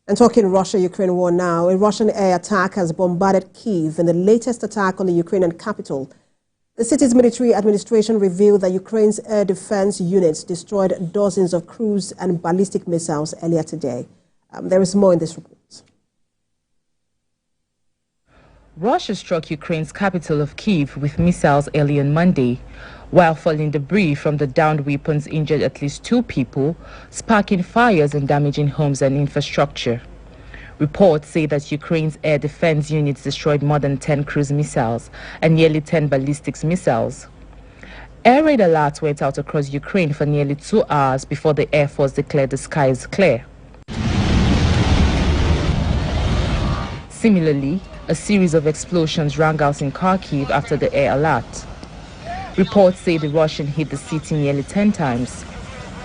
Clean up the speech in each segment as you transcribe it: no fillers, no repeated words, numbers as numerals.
And talking Russia-Ukraine war now, a Russian air attack has bombarded Kyiv in the latest attack on the Ukrainian capital. The city's military administration revealed that Ukraine's air defense units destroyed dozens of cruise and ballistic missiles earlier today. There is more in this report. Russia struck Ukraine's capital of Kyiv with missiles early on Monday, while falling debris from the downed weapons injured at least 2 people, sparking fires and damaging homes and infrastructure. Reports say that Ukraine's air defense units destroyed more than 10 cruise missiles and nearly 10 ballistic missiles. Air raid alerts went out across Ukraine for nearly 2 hours before the Air Force declared the skies clear. Similarly, a series of explosions rang out in Kharkiv after the air alert. Reports say the Russian hit the city nearly 10 times.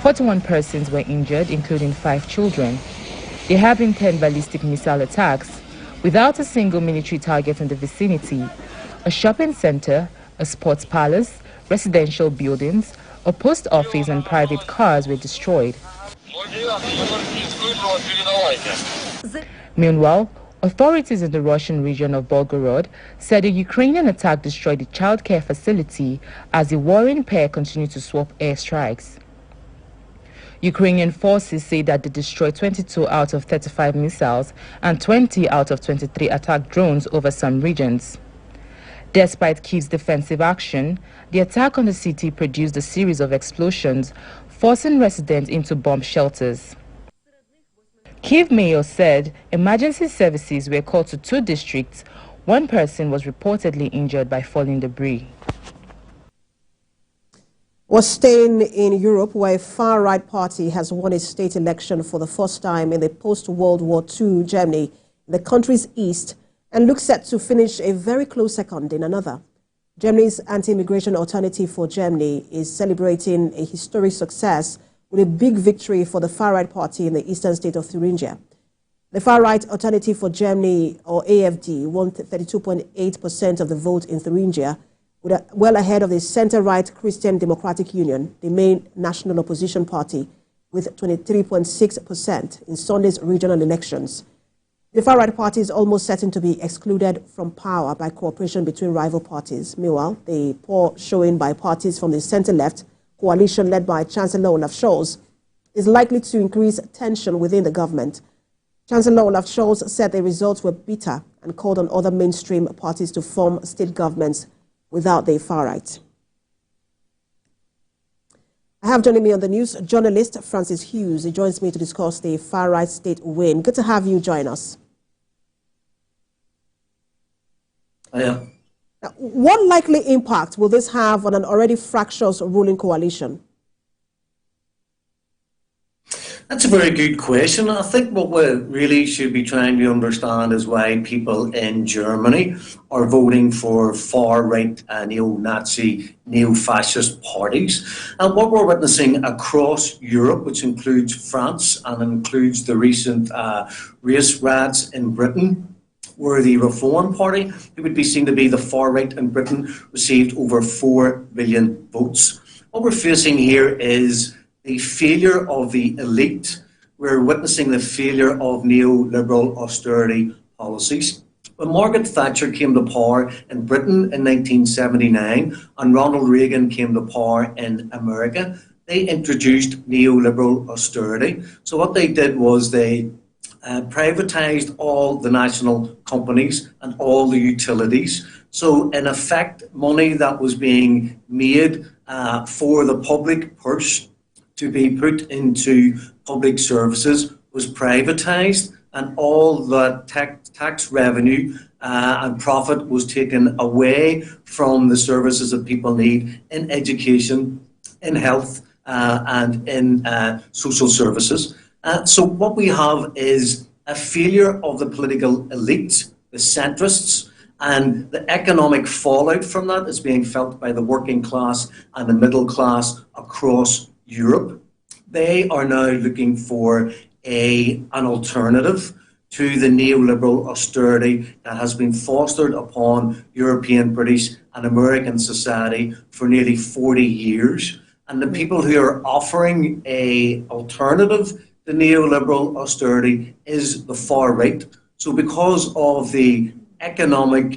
41 persons were injured, including 5 children. There have been 10 ballistic missile attacks, without a single military target in the vicinity. A shopping center, a sports palace, residential buildings, a post office and private cars were destroyed. Meanwhile, authorities in the Russian region of Volgorod said a Ukrainian attack destroyed a childcare facility as the warring pair continued to swap airstrikes. Ukrainian forces say that they destroyed 22 out of 35 missiles and 20 out of 23 attack drones over some regions. Despite Kyiv's defensive action, the attack on the city produced a series of explosions, forcing residents into bomb shelters. Kyiv mayor said emergency services were called to 2 districts. 1 person was reportedly injured by falling debris. We're staying in Europe, where a far-right party has won a state election for the first time in the post-World War II Germany, in the country's east, and looks set to finish a very close second in another. Germany's anti-immigration Alternative for Germany is celebrating a historic success with a big victory for the far-right party in the eastern state of Thuringia. The far-right Alternative for Germany, or AfD, won 32.8% of the vote in Thuringia, well ahead of the center-right Christian Democratic Union, the main national opposition party, with 23.6% in Sunday's regional elections. The far-right party is almost certain to be excluded from power by cooperation between rival parties. Meanwhile, the poor showing by parties from the center-left coalition led by Chancellor Olaf Scholz is likely to increase tension within the government. Chancellor Olaf Scholz said the results were bitter and called on other mainstream parties to form state governments without the far right. I have joining me on the news journalist Francis Hughes. He joins me to discuss the far right state win. Good to have you join us. Yeah. Now, what likely impact will this have on an already fractious ruling coalition? That's a very good question. I think what we really should be trying to understand is why people in Germany are voting for far-right neo-Nazi, neo-fascist parties. And what we're witnessing across Europe, which includes France and includes the recent race riots in Britain, where the Reform Party, who would be seen to be the far-right in Britain, received over 4 million votes. What we're facing here is the failure of the elite. We're witnessing the failure of neoliberal austerity policies. When Margaret Thatcher came to power in Britain in 1979 and Ronald Reagan came to power in America, they introduced neoliberal austerity. So what they did was they privatised all the national companies and all the utilities. So in effect, money that was being made for the public purse to be put into public services was privatised, and all the tax revenue and profit was taken away from the services that people need in education, in health and in social services. So what we have is a failure of the political elite, the centrists, and the economic fallout from that is being felt by the working class and the middle class across Europe. They are now looking for an alternative to the neoliberal austerity that has been fostered upon European, British and American society for nearly 40 years. And the people who are offering an alternative the neoliberal austerity is the far right. So because of the economic